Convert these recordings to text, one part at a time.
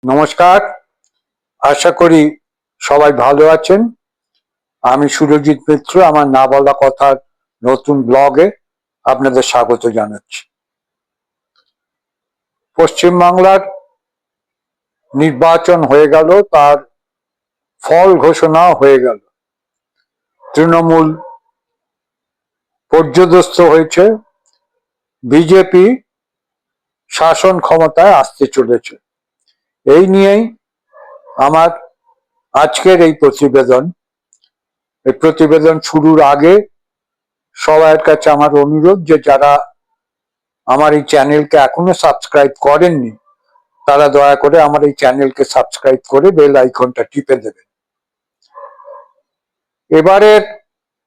নমস্কার, আশা করি সবাই ভালো আছেন। আমি সুরজিৎ মিত্র, আমার না বলা কথার নতুন ব্লগে আপনাদের স্বাগত জানাচ্ছি। পশ্চিমবাংলার নির্বাচন হয়ে গেল, তার ফল ঘোষণা হয়ে গেল। তৃণমূল পর্যদস্ত হয়েছে, বিজেপি শাসন ক্ষমতায় আসতে চলেছে। এই নিয়েই আমার আজকের এই প্রতিবেদন। এই প্রতিবেদন শুরুর আগে সবার কাছে আমার অনুরোধ যে যারা আমার এই চ্যানেলকে এখনো সাবস্ক্রাইব করেননি তারা দয়া করে আমার এই চ্যানেলকে সাবস্ক্রাইব করে বেল আইকনটা টিপে দেবেন। এবারের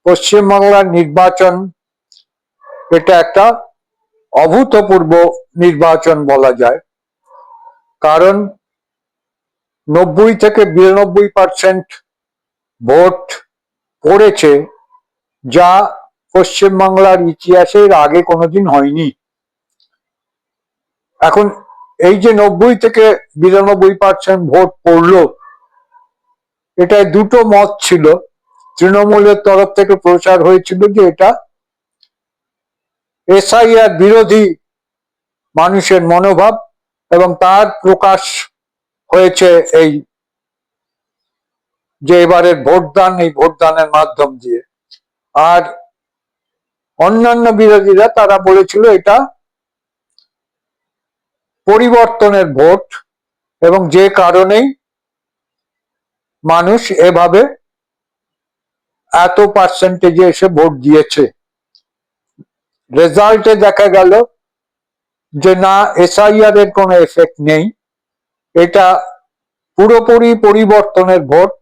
পশ্চিমবাংলার নির্বাচন, এটা একটা অভূতপূর্ব নির্বাচন বলা যায়, কারণ 90 থেকে 92% ভোট পড়েছে, যা পশ্চিমবাংলার ইতিহাসের আগে কোনোদিন হয়নি। এখন এই যে 90 থেকে 92% ভোট পড়লো, এটায় দুটো মত ছিল। তৃণমূলের তরফ থেকে প্রচার হয়েছিল যে এটা এসআইআর বিরোধী মানুষের মনোভাব, এবং তার প্রকাশ হয়েছে এই যে এবারের ভোটদান, এই ভোটদানের মাধ্যম দিয়ে। আর অন্যান্য বিরোধীরা তারা বলেছিল এটা পরিবর্তনের ভোট, এবং যে কারণেই মানুষ এভাবে এত পার্সেন্টেজে এসে ভোট দিয়েছে। রেজাল্টে দেখা গেল যে না, এসআইআর এর কোনো এফেক্ট নেই, এটা পুরোপুরি পরিবর্তনের ভোট,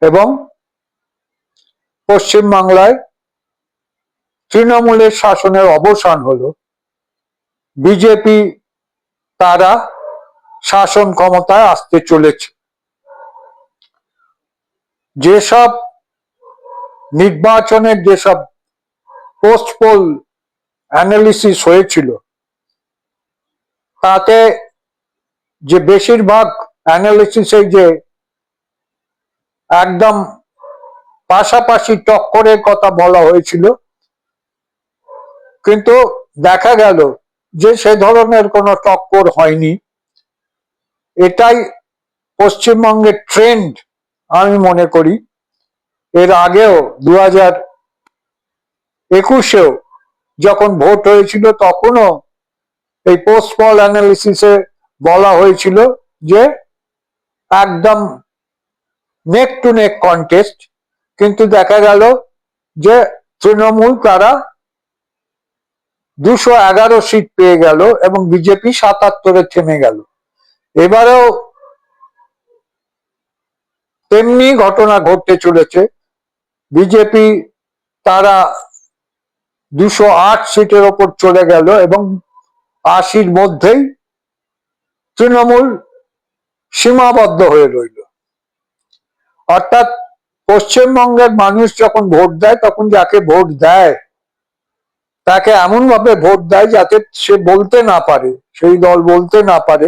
এবং পশ্চিমবাংলায় তৃণমূলের শাসনের অবসান হলো। বিজেপি তারা শাসন ক্ষমতায় আসতে চলেছে। যেসব নির্বাচনের যেসব পোস্ট পোল অ্যানালিসিস হয়েছিল, তাতে যে বেশিরভাগ অ্যানালিসিসে যে একদম পাশাপাশি টক্করের কথা বলা হয়েছিল, কিন্তু দেখা গেল যে সে ধরনের কোনো টক্কর হয়নি। এটাই পশ্চিমবঙ্গের ট্রেন্ড আমি মনে করি। এর আগেও 2021-এও যখন ভোট হয়েছিল, তখনও এই পোস্ট পোল অ্যানালিসিসে বলা হয়েছিল যে একদম নেক টু নেক কন্টেস্ট, কিন্তু দেখা গেল যে তৃণমূল তারা 211 সিট পেয়ে গেল এবং বিজেপি 77-এ থেমে গেল। এবারেও তেমনি ঘটনা ঘটতে চলেছে। বিজেপি তারা 208 সিটের ওপর চলে গেল এবং 80-র মধ্যেই তৃণমূল সীমাবদ্ধ হয়ে রইল। অর্থাৎ পশ্চিমবঙ্গের মানুষ যখন ভোট দেয়, তখন যাকে ভোট দেয় তাকে এমন ভাবে ভোট দেয় যাতে সে বলতে না পারে, সেই দল বলতে না পারে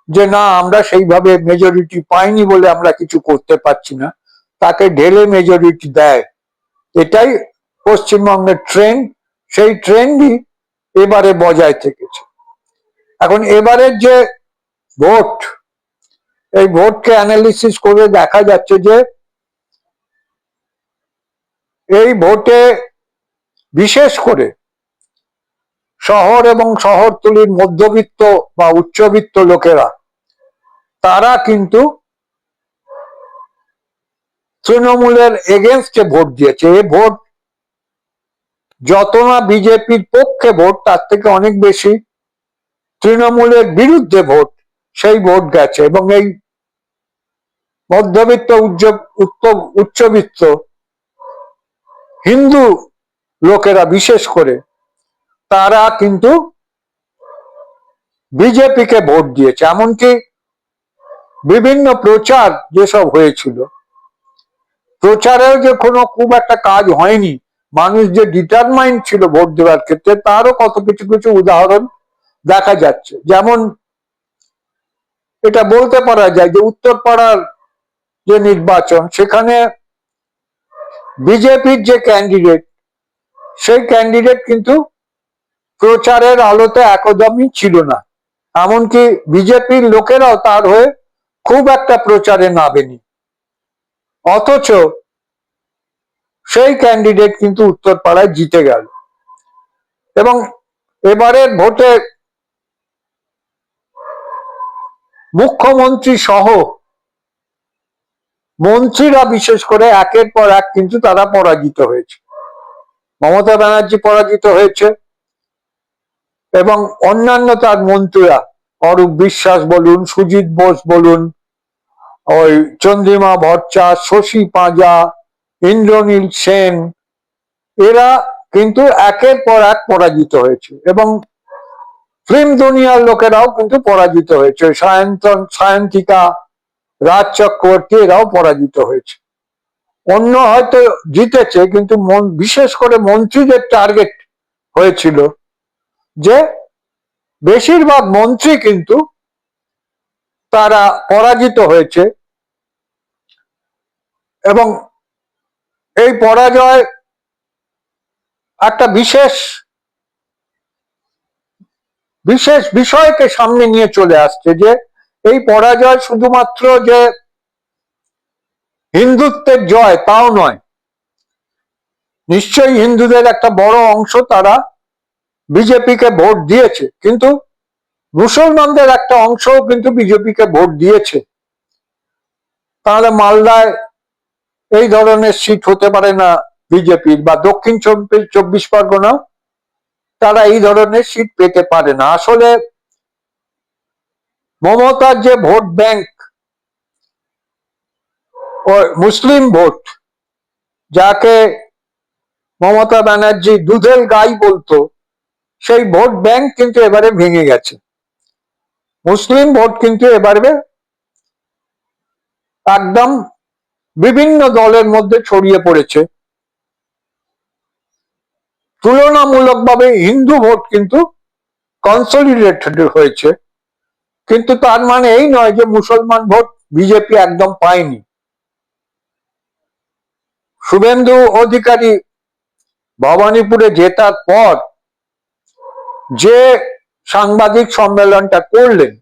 যে না, আমরা সেইভাবে মেজরিটি পাইনি বলে আমরা কিছু করতে পারছি না। তাকে ঢেলে মেজরিটি দেয়। এটাই পশ্চিমবঙ্গের ট্রেন্ড। সেই ট্রেন্ডই এবারে বজায় থেকেছে। এখন এবারের যে ভোট, এই ভোটকে অ্যানালিসিস করে দেখা যাচ্ছে যে এই ভোটে বিশেষ করে শহর এবং শহরতলির মধ্যবিত্ত বা উচ্চবিত্ত লোকেরা, তারা কিন্তু তৃণমূলের এগেনস্টে ভোট দিয়েছে। এই ভোট যত না বিজেপির পক্ষে ভোট, তার থেকে অনেক বেশি তৃণমূলের বিরুদ্ধে ভোট, সেই ভোট গেছে। এবং এই মধ্যবিত্ত উচ্চবিত্ত হিন্দু লোকেরা বিশেষ করে, তারা কিন্তু বিজেপিকে ভোট দিয়েছে। এমনকি বিভিন্ন প্রচার যেসব হয়েছিল, প্রচারেও যে কোনো খুব একটা কাজ হয়নি, মানুষ যে ডিটারমাইন্ড ছিল ভোট দেওয়ার ক্ষেত্রে, তারও কত কিছু কিছু উদাহরণ দেখা যাচ্ছে। যেমন এটা বলতে পারা যায় যে উত্তরপাড়ার যে নির্বাচন, সেখানে বিজেপির যে ক্যান্ডিডেট, সেই ক্যান্ডিডেট কিন্তু প্রচারের আলোতে একদমই ছিল না। এমনকি বিজেপির লোকেরাও তার হয়ে খুব একটা প্রচারে নামেনি, অথচ সেই ক্যান্ডিডেট কিন্তু উত্তরপাড়ায় জিতে গেল। এবং এবারের ভোটে মুখ্যমন্ত্রী সহ মন্ত্রীরা বিশেষ করে একের পর এক কিন্তু তারা পরাজিত হয়েছে। মমতা ব্যানার্জি পরাজিত হয়েছে এবং অন্যান্য তার মন্ত্রীরা, অরূপ বিশ্বাস বলুন, সুজিত বোস বলুন, ওই চন্দ্রিমা ভট্টাচার্য, শশী পাঁজা, ইন্দ্রনীল সেন, এরা কিন্তু একের পর এক পরাজিত হয়েছে। এবং ফিল্ম দুনিয়ার লোকেরাও কিন্তু পরাজিত হয়েছে, সায়ন্তিকা, রাজ চক্রবর্তী, এরাও পরাজিত হয়েছে। অন্য হয়তো জিতেছে, কিন্তু বিশেষ করে মন্ত্রীদের টার্গেট হয়েছিল যে বেশিরভাগ মন্ত্রী কিন্তু তারা পরাজিত হয়েছে। এবং এই পরাজয় একটা বিশেষ বিশেষ বিষয়কে সামনে নিয়ে চলে আসছে, যে এই পরাজয় শুধুমাত্র যে হিন্দুত্বের জয় তাও নয়। নিশ্চয়ই হিন্দুদের একটা বড় অংশ তারা বিজেপিকে ভোট দিয়েছে, কিন্তু মুসলমানদের একটা অংশও কিন্তু বিজেপিকে ভোট দিয়েছে। তাহলে মালদায় এই ধরনের সিট হতে পারে না বিজেপির, বা দক্ষিণ 24 পরগনাও তারা এই ধরনের সিট পেতে পারে না। আসলে মমতার যে ভোট ব্যাংক, মুসলিম ভোট, যাকে মমতা ব্যানার্জি দুধের গাই বলতো, সেই ভোট ব্যাংক কিন্তু এবারে ভেঙে গেছে। মুসলিম ভোট কিন্তু এবারে একদম বিভিন্ন দলের মধ্যে ছড়িয়ে পড়েছে। তুলনামূলকভাবে হিন্দু ভোট কিন্তু কনসলিডেটেড হয়েছে, কিন্তু তার মানে এই নয় যে মুসলমান ভোট বিজেপি একদম পায়নি। শুভেন্দু অধিকারী ভবানীপুরে জেতার পর যে সাংবাদিক সম্মেলনটা করলেন,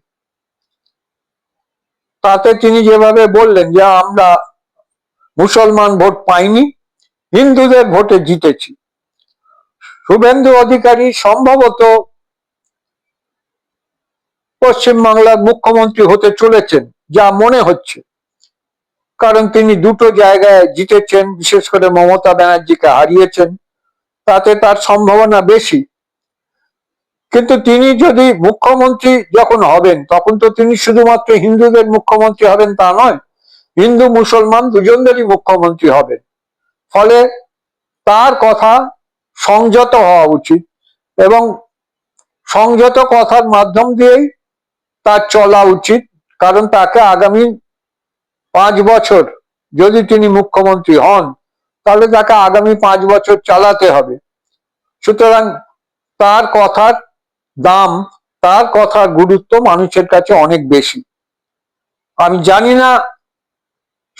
তাতে তিনি যেভাবে বললেন যে আমরা মুসলমান ভোট পাইনি, হিন্দুদের ভোটে জিতেছি। শুভেন্দু অধিকারী সম্ভবত পশ্চিমবাংলার মুখ্যমন্ত্রী হতে চলেছেন যা মনে হচ্ছে, কারণ তিনি দুটো জায়গায় জিতেছেন, বিশেষ করে মমতা ব্যানার্জিকে হারিয়েছেন, তাতে তার সম্ভাবনা বেশি। কিন্তু তিনি যদি মুখ্যমন্ত্রী যখন হবেন, তখন তো তিনি শুধুমাত্র হিন্দুদের মুখ্যমন্ত্রী হবেন তা নয়, হিন্দু মুসলমান দুজনেরই মুখ্যমন্ত্রী হবেন। ফলে তার কথা সংযত হওয়া উচিত, এবং সংযত কথার মাধ্যম দিয়েই তার চলা উচিত, কারণ তাকে আগামী 5 বছর যদি তিনি মুখ্যমন্ত্রী হন, তাহলে তাকে আগামী 5 বছর চালাতে হবে। সুতরাং তার কথার দাম, তার কথার গুরুত্ব মানুষের কাছে অনেক বেশি। আমি জানি না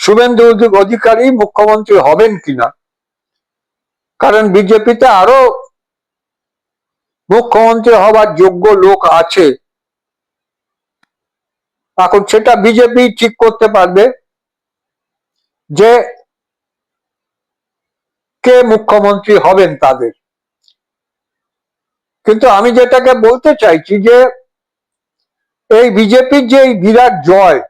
শুভেন্দু অধিকারী মুখ্যমন্ত্রী হবেন কিনা, কারণ বিজেপিতে আরো মুখ্যমন্ত্রী হবার যোগ্য লোক আছে। এখন সেটা বিজেপি ঠিক করতে পারবে যে কে মুখ্যমন্ত্রী হবেন তাদের। কিন্তু আমি যেটাকে বলতে চাইছি যে এই বিজেপির যে বিরাট জয়,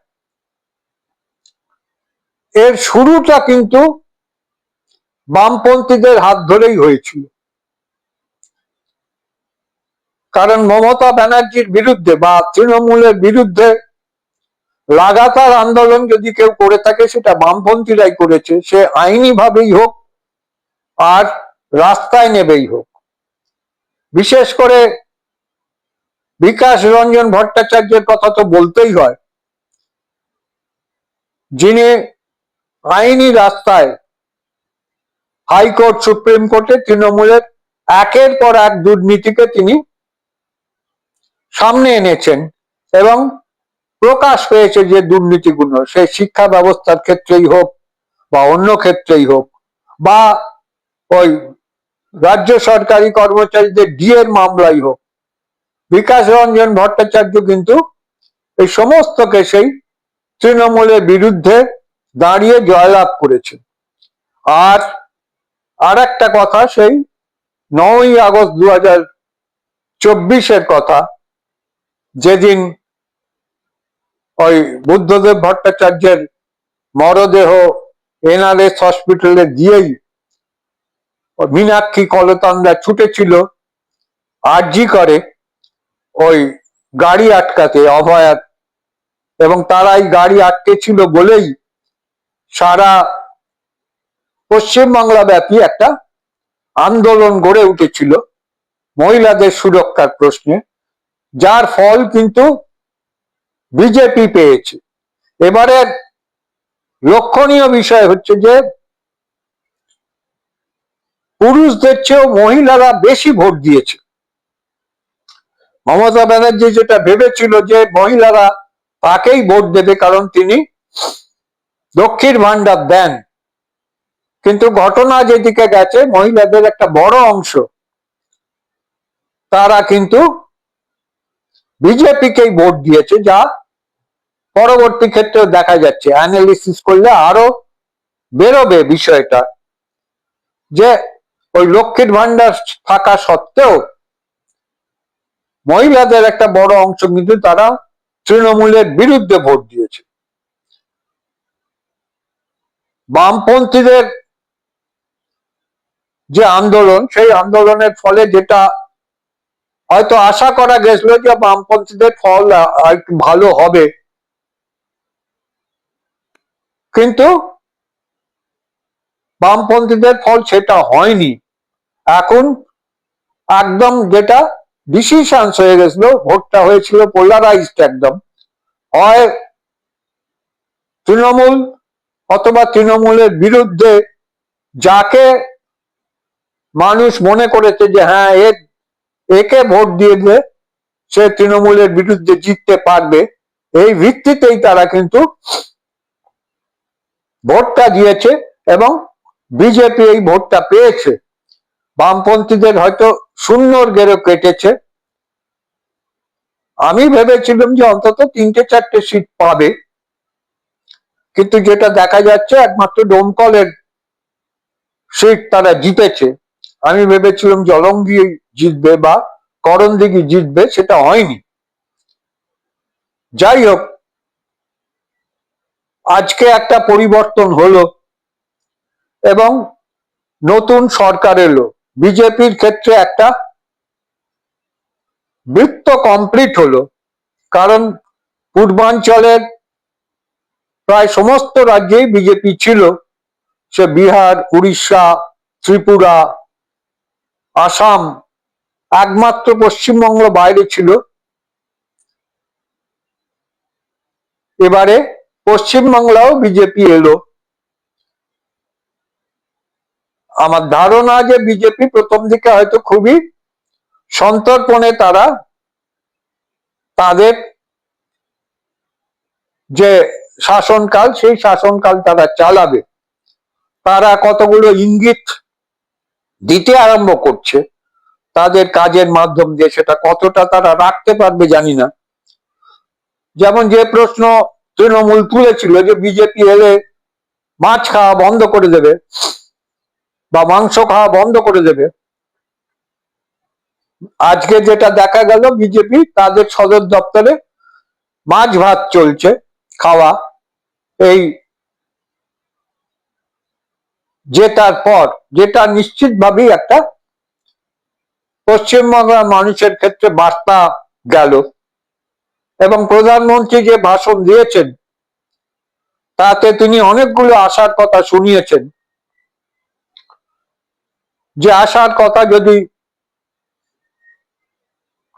এর শুরুটা কিন্তু বামপন্থীদের হাত ধরেই হয়েছিল। কারণ মমতা ব্যানার্জির বিরুদ্ধে বা তৃণমূলের বিরুদ্ধে লাগাতার আন্দোলন যদি কেউ করে থাকে, সেটা বামপন্থীরাই করেছে, সে আইনি ভাবেই হোক আর রাস্তায় নেবেই হোক। বিশেষ করে বিকাশ রঞ্জন ভট্টাচার্যের কথা তো বলতেই হয়, যিনি আইনি রাস্তায় হাইকোর্ট, সুপ্রিম কোর্টে তৃণমূলের একের পর এক দুর্নীতিকে তিনি সামনে এনেছেন, এবং প্রকাশ পেয়েছে যে দুর্নীতিগুলো, সেই শিক্ষা ব্যবস্থার ক্ষেত্রেই হোক বা অন্য ক্ষেত্রেই হোক, বা ওই রাজ্য সরকারি কর্মচারীদের ডিএর মামলাই হোক, বিকাশ রঞ্জন ভট্টাচার্য কিন্তু এই সমস্ত কেসেই তৃণমূলের বিরুদ্ধে দাঁড়িয়ে জয়লাভ করেছে। আর একটা কথা, সেই 9ই আগস্ট 2024 কথা, যেদিন ওই বুদ্ধদেব ভট্টাচার্যের মরদেহ এনআরএস হসপিটালে দিয়েই মীনাক্ষী কলতানরা ছুটেছিল আরজি করে ওই গাড়ি আটকাতে, অভয়ার, এবং তারাই গাড়ি আটকেছিল বলেই সারা পশ্চিমবাংলা ব্যাপী একটা আন্দোলন গড়ে উঠেছিল মহিলাদের সুরক্ষার প্রশ্নে, যার ফল কিন্তু বিজেপি পেয়েছে। এবারে লক্ষণীয় বিষয় হচ্ছে যে পুরুষদের চেয়েও মহিলারা বেশি ভোট দিয়েছে। মমতা ব্যানার্জি যেটা ভেবেছিল যে মহিলারা তাকেই ভোট দেবে কারণ তিনি লক্ষ্মীর ভান্ডার দেন, কিন্তু ঘটনা যেদিকে গেছে মহিলাদের একটা বড় অংশ তারা কিন্তু বিজেপিকেই ভোট দিয়েছে, যা পরবর্তী ক্ষেত্রেও দেখা যাচ্ছে, অ্যানালিসিস করলে আরো বেরোবে বিষয়টা, যে ওই লক্ষ্মীর ভান্ডার থাকা সত্ত্বেও মহিলাদের একটা বড় অংশ কিন্তু তারা তৃণমূলের বিরুদ্ধে ভোট দিয়েছে। বামপন্থীদের যে আন্দোলন, সেই আন্দোলনের ফলে যেটা হয়তো আশা করা গেছিল যে বামপন্থীদের ফল একটু ভালো হবে, কিন্তু বামপন্থীদের ফল সেটা হয়নি। এখন একদম যেটা ডিসিশনস হয়ে গেছিল, ভোটটা হয়েছিল পোলারাইজড একদম, হয় তৃণমূল অথবা তৃণমূলের বিরুদ্ধে যাকে মানুষ মনে করেছে যে হ্যাঁ একে ভোট দিয়ে দিয়ে সে তৃণমূলের বিরুদ্ধে জিততে পারবে, এই ভিত্তিতেই তারা কিন্তু ভোটটা দিয়েছে এবং বিজেপি এই ভোটটা পেয়েছে। বামপন্থীদের হয়তো শূন্যর গেরো কেটেছে। আমি ভেবেছিলাম যে অন্তত 3-4টে সিট পাবে, কিন্তু যেটা দেখা যাচ্ছে একমাত্র ডোমকলের সিট তারা জিতেছে। আমি ভেবেছিলাম জলঙ্গি জিতবে বা করণদিঘি জিতবে, সেটা হয়নি। যাই হোক, আজকে একটা পরিবর্তন হলো এবং নতুন সরকার এলো। বিজেপির ক্ষেত্রে একটা বৃত্ত কমপ্লিট হলো, কারণ পূর্বাঞ্চলের প্রায় সমস্ত রাজ্যেই বিজেপি ছিল, সে বিহার, উড়িষ্যা, ত্রিপুরা, আসাম, একমাত্র পশ্চিমবঙ্গ বাইরে ছিল। এবারে পশ্চিমবাংলাও বিজেপি এলো। আমার ধারণা যে বিজেপি প্রথম দিকে হয়তো খুবই সন্তর্পণে তারা তাদের যে শাসনকাল, সেই শাসনকাল তারা চালাবে। তারা কতগুলো ইঙ্গিত দিতে আরম্ভ করছে তাদের কাজের মাধ্যম দিয়ে, সেটা কতটা তারা রাখতে পারবে জানি না। যেমন যে প্রশ্ন তৃণমূল তুলেছিল যে বিজেপি এলে মাছ খাওয়া বন্ধ করে দেবে বা মাংস খাওয়া বন্ধ করে দেবে, আজকে যেটা দেখা গেল বিজেপি তাদের সদর দপ্তরে মাছ ভাত চলছে খাওয়া, এই জেতার পর, যেটা নিশ্চিতভাবেই একটা পশ্চিমবঙ্গের মানুষের ক্ষেত্রে বার্তা গেল। এবং প্রধানমন্ত্রী যে ভাষণ দিয়েছেন তাতে তিনি অনেকগুলো আশার কথা শুনিয়েছেন, যে আশার কথা যদি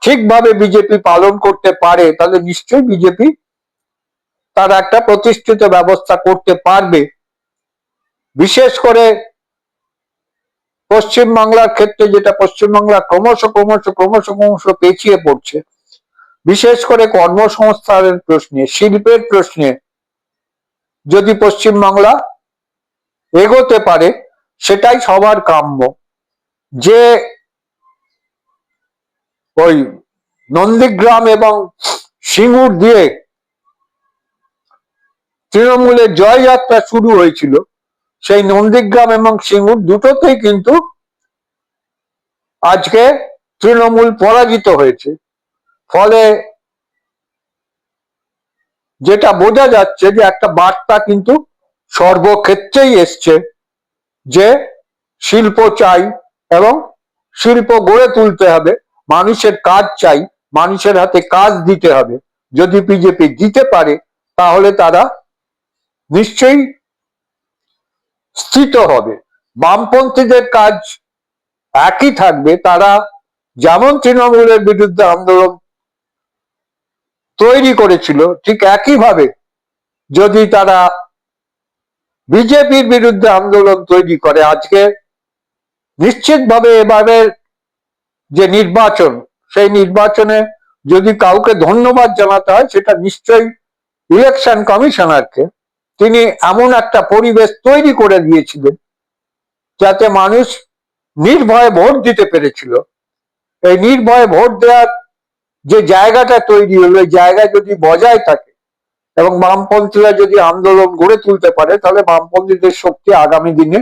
ঠিকভাবে বিজেপি পালন করতে পারে তাহলে নিশ্চয়ই বিজেপি তার একটা প্রতিষ্ঠিত ব্যবস্থা করতে পারবে। বিশেষ করে পশ্চিমবাংলার ক্ষেত্রে, যেটা পশ্চিমবাংলা ক্রমশ ক্রমশ ক্রমশ ক্রমশ পেছিয়ে পড়ছে, বিশেষ করে কর্মসংস্থানের প্রশ্নে, শিল্পের প্রশ্নে যদি পশ্চিমবাংলা এগোতে পারে সেটাই সবার কাম্য। যে ওই নন্দীগ্রাম এবং সিঙ্গুর দিয়ে তৃণমূলের জয়যাত্রা শুরু হয়েছিল, সেই নন্দীগ্রাম এবং সিঙ্গুর দুটোতেই কিন্তু আজকে তৃণমূল পরাজিত হয়েছে। ফলে যেটা বোঝা যাচ্ছে যে একটা বার্তা কিন্তু সর্বক্ষেত্রেই এসছে যে শিল্প চাই এবং শিল্প গড়ে তুলতে হবে, মানুষের কাজ চাই, মানুষের হাতে কাজ দিতে হবে। যদি বিজেপি দিতে পারে তাহলে তারা নিশ্চয়ই স্থিত হবে। বামপন্থীদের কাজ একই থাকবে, তারা যেমন তৃণমূলের বিরুদ্ধে আন্দোলন তৈরি করেছিল ঠিক একইভাবে যদি তারা বিজেপির বিরুদ্ধে আন্দোলন তৈরি করে, আজকে নিশ্চিতভাবে এবারে যে নির্বাচন, সেই নির্বাচনে যদি কাউকে ধন্যবাদ জানাতে হয় সেটা নিশ্চয়ই ইলেকশন কমিশনারকে। তিনি এমন একটা পরিবেশ তৈরি করে দিয়েছিলেন যাতে মানুষ নির্ভয়ে ভোট দিতে পেরেছিল। এই নির্ভয়ে ভোট দেওয়ার যে জায়গাটা তৈরি হলো, এই জায়গায় যদি বজায় থাকে এবং বামপন্থীরা যদি আন্দোলন গড়ে তুলতে পারে তাহলে বামপন্থীদের শক্তি আগামী দিনে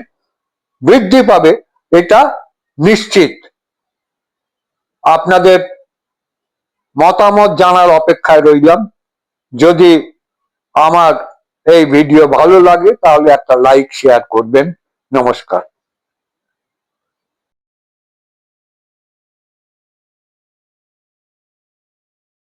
বৃদ্ধি পাবে, এটা নিশ্চিত। আপনাদের মতামত জানার অপেক্ষায় রইলাম। যদি আমার এই ভিডিও ভালো লাগে তাহলে একটা লাইক শেয়ার করবেন। নমস্কার।